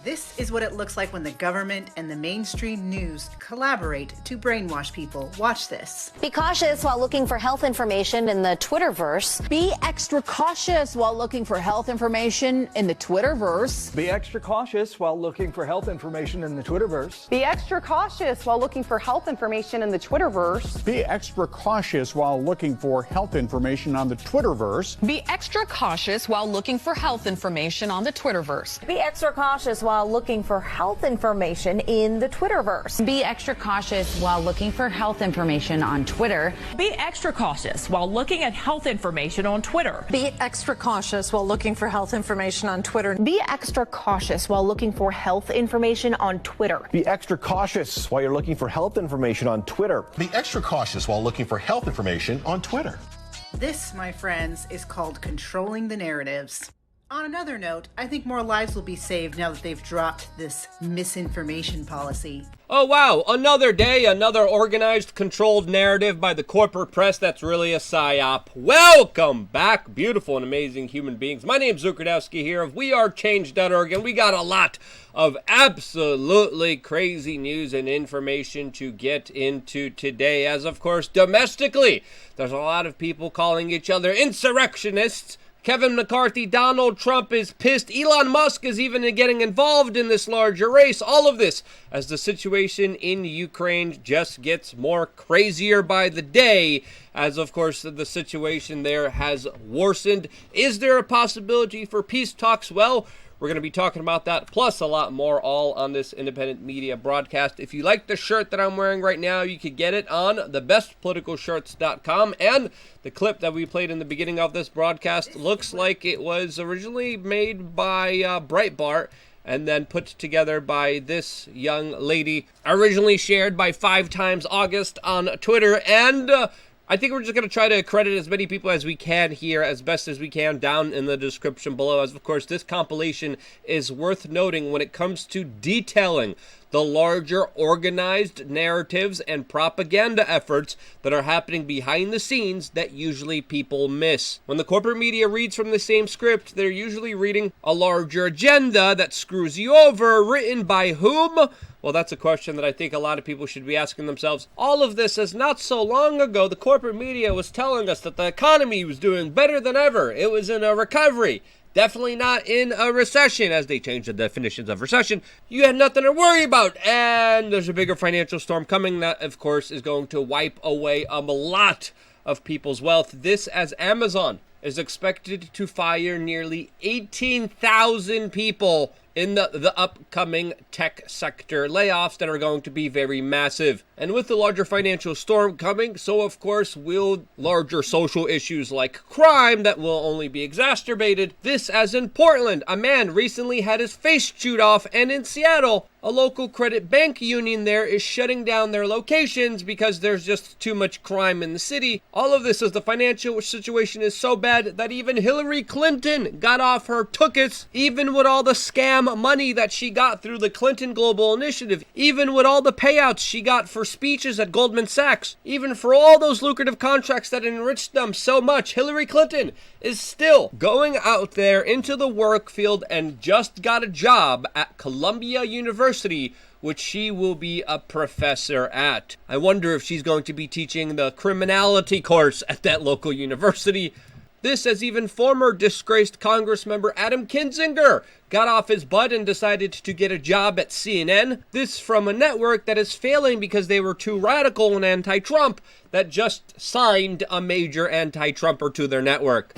This is what it looks like when the government and the mainstream news collaborate to brainwash people. Watch this. Be cautious while looking for health information in the Twitterverse. Be extra cautious while looking for health information in the Twitterverse. Be extra cautious while looking for health information in the Twitterverse. Be extra cautious while looking for health information in the Twitterverse. Be extra cautious while looking for health information on the Twitterverse. Be extra cautious while looking for health information on the Twitterverse. Be extra cautious while looking for health information in the Twitterverse. Be extra cautious while looking for health information on Twitter. Be extra cautious while looking at health information on Twitter. Be extra cautious while looking for health information on Twitter. Be extra cautious while looking for health information on Twitter. Be extra cautious while you're looking for health information on Twitter. Be extra cautious while looking for health information on Twitter. This, my friends, is called controlling the narratives. On another note, I think more lives will be saved now that they've dropped this misinformation policy. Oh wow, another day, another organized, controlled narrative by the corporate press that's really a psyop. Welcome back, beautiful and amazing human beings. My name's Zukradowski here of WeAreChange.org, and we got a lot of absolutely crazy news and information to get into today, as of course domestically, there's a lot of people calling each other insurrectionists. Kevin McCarthy, Donald Trump is pissed. Elon Musk is even getting involved in this larger race. All of this as the situation in Ukraine just gets more crazier by the day, as of course the situation there has worsened. Is there a possibility for peace talks? Well, we're going to be talking about that, plus a lot more, all on this independent media broadcast. If you like the shirt that I'm wearing right now, you could get it on thebestpoliticalshirts.com. And the clip that we played in the beginning of this broadcast looks like it was originally made by Breitbart and then put together by this young lady, originally shared by 5 times August on Twitter. And I think we're just going to try to credit as many people as we can here, as best as we can, down in the description below. As of course, this compilation is worth noting when it comes to detailing the larger organized narratives and propaganda efforts that are happening behind the scenes that usually people miss. When the corporate media reads from the same script, they're usually reading a larger agenda that screws you over, written by whom? Well, that's a question that I think a lot of people should be asking themselves. All of this is not so long ago. The corporate media was telling us that the economy was doing better than ever. It was in a recovery. Definitely not in a recession, as they changed the definitions of recession. You had nothing to worry about. And there's a bigger financial storm coming that, of course, is going to wipe away a lot of people's wealth. This as Amazon is expected to fire nearly 18,000 people in the upcoming tech sector layoffs that are going to be very massive. And with the larger financial storm coming, so of course will larger social issues like crime that will only be exacerbated. This as in Portland, a man recently had his face chewed off, and in Seattle, a local credit bank union there is shutting down their locations because there's just too much crime in the city. All of this as the financial situation is so bad that even Hillary Clinton got off her tuchus, even with all the scam money that she got through the Clinton Global Initiative, even with all the payouts she got for speeches at Goldman Sachs, even for all those lucrative contracts that enriched them so much, Hillary Clinton is still going out there into the work field and just got a job at Columbia University, which she will be a professor at. I wonder if she's going to be teaching the criminality course at that local university. This as even former disgraced Congress member Adam Kinzinger got off his butt and decided to get a job at CNN. This from a network that is failing because they were too radical and anti-Trump that just signed a major anti-Trumper to their network.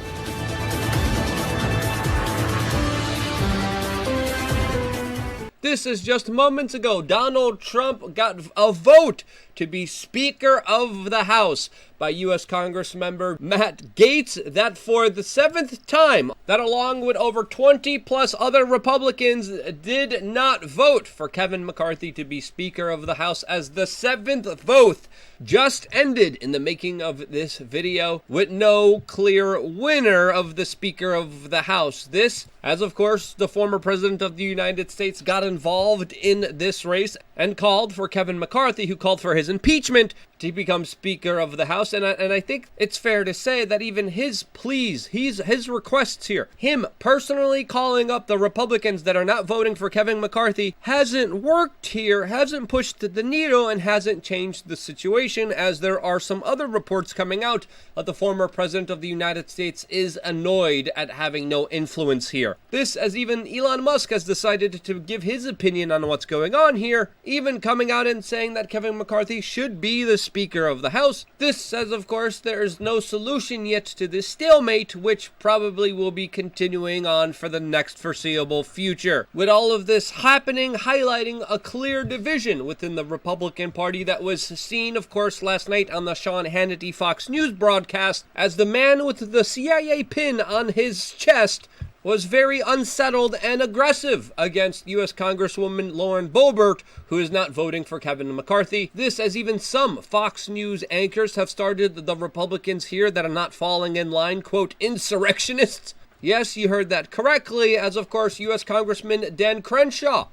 This is just moments ago. Donald Trump got a vote to be Speaker of the House by U.S. Congressmember Matt Gaetz, that for the 7th time, that along with over 20 plus other Republicans did not vote for Kevin McCarthy to be Speaker of the House, as the 7th vote just ended in the making of this video with no clear winner of the Speaker of the House. This, as of course the former President of the United States got involved in this race and called for Kevin McCarthy, who called for his his impeachment to become Speaker of the House. And I think it's fair to say that even his pleas, his requests here, him personally calling up the Republicans that are not voting for Kevin McCarthy, hasn't worked here, hasn't pushed the needle, and hasn't changed the situation, as there are some other reports coming out that the former president of the United States is annoyed at having no influence here. This, as even Elon Musk has decided to give his opinion on what's going on here, even coming out and saying that Kevin McCarthy should be the Speaker of the House. This says, of course, there is no solution yet to this stalemate, which probably will be continuing on for the next foreseeable future. With all of this happening, highlighting a clear division within the Republican Party that was seen, of course, last night on the Sean Hannity Fox News broadcast, as the man with the CIA pin on his chest was very unsettled and aggressive against U.S. Congresswoman Lauren Boebert, who is not voting for Kevin McCarthy. This, as even some Fox News anchors have started the Republicans here that are not falling in line, quote, insurrectionists. Yes, you heard that correctly, as of course U.S. Congressman Dan Crenshaw,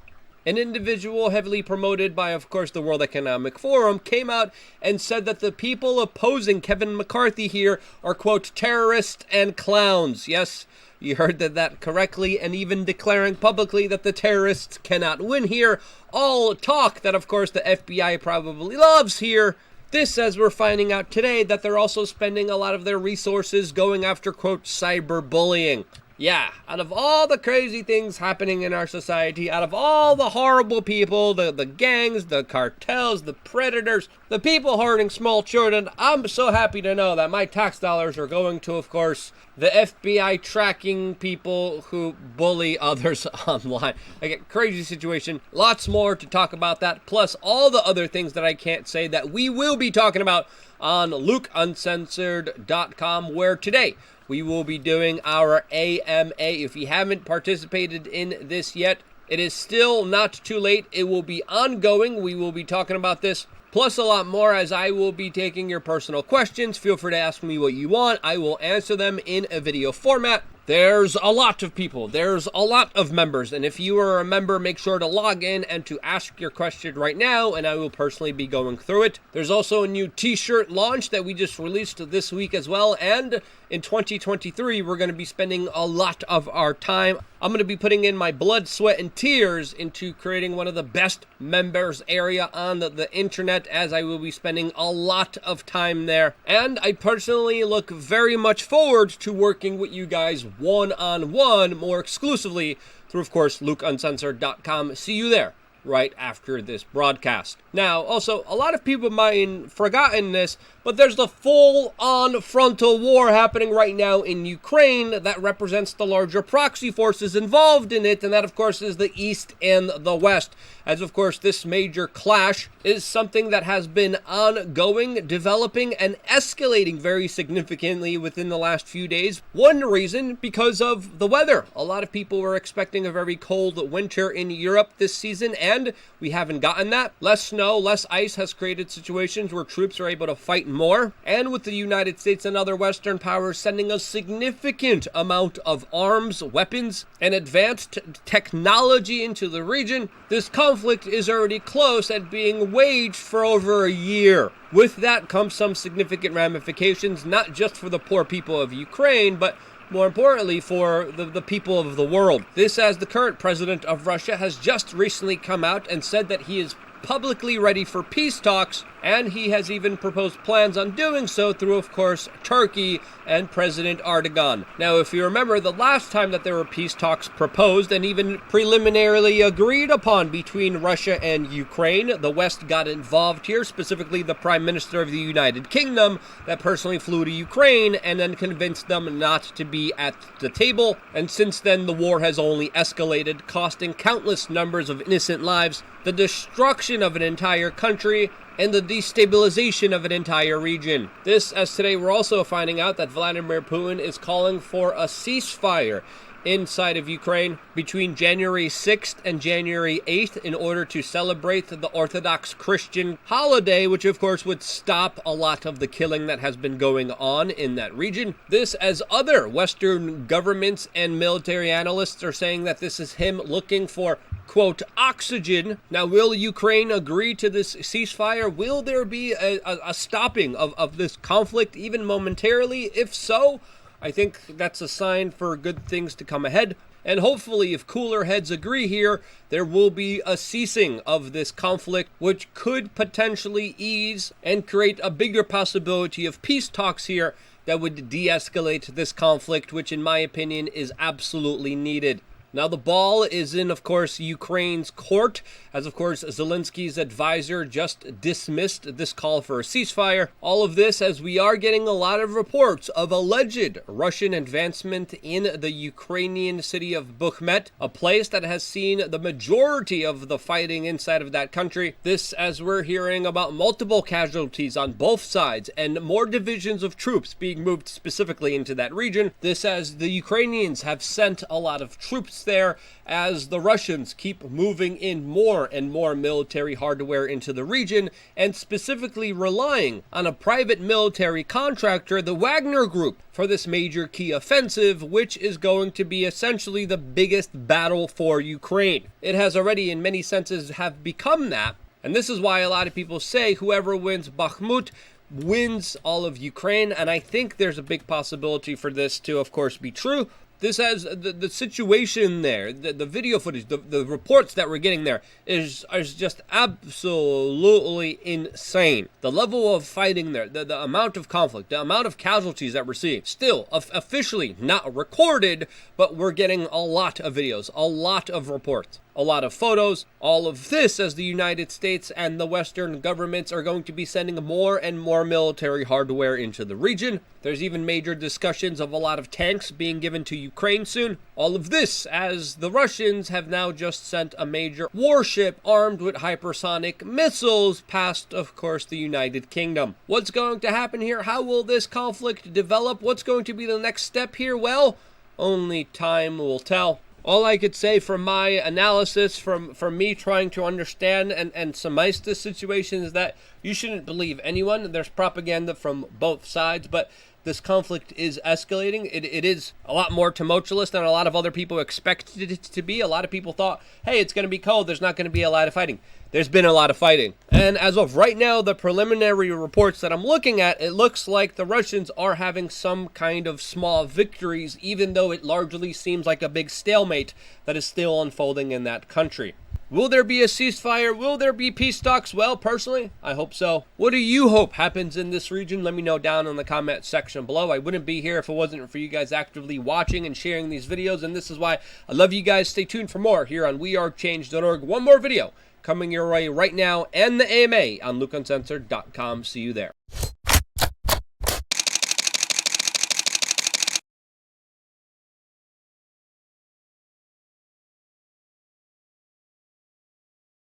an individual heavily promoted by, of course, the World Economic Forum, came out and said that the people opposing Kevin McCarthy here are, quote, terrorists and clowns. Yes, you heard that correctly, and even declaring publicly that the terrorists cannot win here. All talk that, of course, the FBI probably loves here. This, as we're finding out today, that they're also spending a lot of their resources going after, quote, cyberbullying. Yeah, out of all the crazy things happening in our society, out of all the horrible people, the gangs, the cartels, the predators, the people hurting small children, I'm so happy to know that my tax dollars are going to, of course, the FBI tracking people who bully others online. Like a crazy situation. Lots more to talk about that, plus all the other things that I can't say that we will be talking about on LukeUncensored.com, where today we will be doing our AMA. If you haven't participated in this yet, it is still not too late. It will be ongoing. We will be talking about this, plus a lot more, as I will be taking your personal questions. Feel free to ask me what you want. I will answer them in a video format. There's a lot of people. There's a lot of members. And if you are a member, make sure to log in and to ask your question right now, and I will personally be going through it. There's also a new t-shirt launch that we just released this week as well. And in 2023, we're going to be spending a lot of our time. I'm going to be putting in my blood, sweat, and tears into creating one of the best members area on the internet, as I will be spending a lot of time there. And I personally look very much forward to working with you guys one-on-one more exclusively through, of course, LukeUncensored.com. See you there right after this broadcast. Now, also, a lot of people might have forgotten this, but there's the full-on frontal war happening right now in Ukraine that represents the larger proxy forces involved in it, and that, of course, is the East and the West. As, of course, this major clash is something that has been ongoing, developing, and escalating very significantly within the last few days. One reason, because of the weather. A lot of people were expecting a very cold winter in Europe this season, and we haven't gotten that. Less snow, less ice has created situations where troops are able to fight more, and with the United States and other Western powers sending a significant amount of arms, weapons, and advanced technology into the region, this conflict is already close at being waged for over a year. With that comes some significant ramifications, not just for the poor people of Ukraine, but more importantly for the people of the world. This, as the current president of Russia has just recently come out and said that he is publicly ready for peace talks, and he has even proposed plans on doing so through, of course, Turkey and President Erdogan. Now, if you remember, the last time that there were peace talks proposed and even preliminarily agreed upon between Russia and Ukraine, the West got involved here, specifically the Prime Minister of the United Kingdom that personally flew to Ukraine and then convinced them not to be at the table. And since then, the war has only escalated, costing countless numbers of innocent lives, the destruction of an entire country, and the destabilization of an entire region. This, as today we're also finding out that Vladimir Putin is calling for a ceasefire inside of Ukraine between January 6th and January 8th in order to celebrate the Orthodox Christian holiday, which of course would stop a lot of the killing that has been going on in that region. This, as other Western governments and military analysts are saying, that this is him looking for quote, oxygen. Now, will Ukraine agree to this ceasefire? Will there be a stopping of this conflict even momentarily? If so, I think that's a sign for good things to come ahead. And hopefully, if cooler heads agree here, there will be a ceasing of this conflict, which could potentially ease and create a bigger possibility of peace talks here that would de-escalate this conflict, which in my opinion is absolutely needed. Now, the ball is in, of course, Ukraine's court, as, of course, Zelensky's advisor just dismissed this call for a ceasefire. All of this as we are getting a lot of reports of alleged Russian advancement in the Ukrainian city of Bakhmut, a place that has seen the majority of the fighting inside of that country. This as we're hearing about multiple casualties on both sides and more divisions of troops being moved specifically into that region. This as the Ukrainians have sent a lot of troops there as the Russians keep moving in more and more military hardware into the region, and specifically relying on a private military contractor, the Wagner Group, for this major key offensive, which is going to be essentially the biggest battle for Ukraine. It has already in many senses have become that, and this is why a lot of people say whoever wins Bakhmut wins all of Ukraine, and I think there's a big possibility for this to, of course, be true. This has the situation there, the video footage, the reports that we're getting there is just absolutely insane. The level of fighting there, the amount of conflict, the amount of casualties that we're seeing, still officially not recorded, but we're getting a lot of videos, a lot of reports, a lot of photos. All of this as the United States and the Western governments are going to be sending more and more military hardware into the region. There's even major discussions of a lot of tanks being given to Ukraine soon. All of this as the Russians have now just sent a major warship armed with hypersonic missiles past, of course, the United Kingdom. What's going to happen here? How will this conflict develop? What's going to be the next step here? Well, only time will tell. All I could say from my analysis, from me trying to understand and surmise this situation, is that you shouldn't believe anyone. There's propaganda from both sides, but this conflict is escalating. It is a lot more tumultuous than a lot of other people expected it to be. A lot of people thought, hey, it's going to be cold. There's not going to be a lot of fighting. There's been a lot of fighting. And as of right now, the preliminary reports that I'm looking at, it looks like the Russians are having some kind of small victories, even though it largely seems like a big stalemate that is still unfolding in that country. Will there be a ceasefire? Will there be peace talks? Well, personally, I hope so. What do you hope happens in this region? Let me know down in the comment section below. I wouldn't be here if it wasn't for you guys actively watching and sharing these videos, and this is why I love you guys. Stay tuned for more here on wearechange.org. One more video coming your way right now, and the AMA on LukeUncensored.com. See you there.